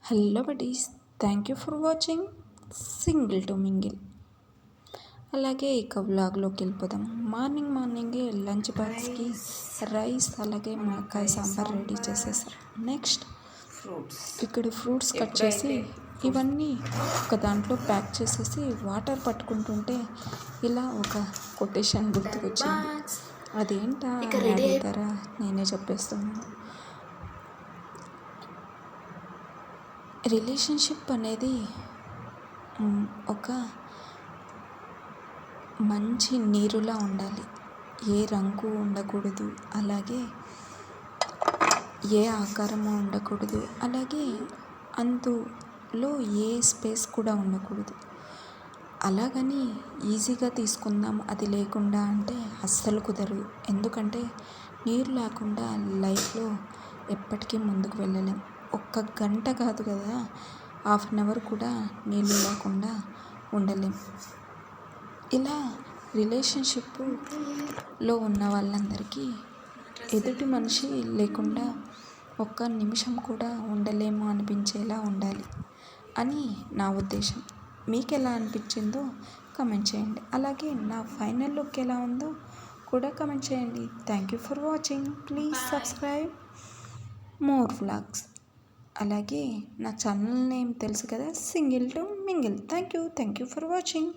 Hello buddies, thank you for watching single to mingle. అలాగే ఇక వ్లాగ్లోకి వెళ్ళిపోదాం. మార్నింగే లంచ్ బాక్స్కి రైస్ అలాగే మునక్కాయ సాంబార్ రెడీ చేసేసారు. నెక్స్ట్ ఇక్కడ ఫ్రూట్స్ కట్ చేసి ఇవన్నీ ఒక దాంట్లో ప్యాక్ చేసేసి వాటర్ పట్టుకుంటుంటే ఇలా ఒక కొటేషన్ గుర్తుకొచ్చింది. అదేంటా అడుగుతారా, నేనే చెప్పేస్తున్నాను. రిలేషన్షిప్ అనేది ఒక మంచి నీరులా ఉండాలి. ఏ రంగు ఉండకూడదు, అలాగే ఏ ఆకారము ఉండకూడదు, అలాగే అందులో ఏ స్పేస్ కూడా ఉండకూడదు. అలాగని ఈజీగా తీసుకుందాం అది లేకుండా అంటే అస్సలు కుదరదు. ఎందుకంటే నీరు లేకుండా లైఫ్లో ఎప్పటికీ ముందుకు వెళ్ళలేం. ఒక్క గంట కాదు కదా, 1/2 కూడా నీళ్ళు లేకుండా ఉండలేం. ఇలా రిలేషన్షిప్లో ఉన్న వాళ్ళందరికీ ఎదుటి మనిషి లేకుండా ఒక్క నిమిషం కూడా ఉండలేము అనిపించేలా ఉండాలి అని నా ఉద్దేశం. మీకు ఎలా అనిపించిందో కమెంట్ చేయండి. అలాగే నా ఫైనల్ లుక్ ఎలా ఉందో కూడా కమెంట్ చేయండి. Thank you for watching. Please subscribe more vlogs. అలాగే నా ఛానల్ నేమ్ తెలుసు కదా, single to mingle. Thank you for watching.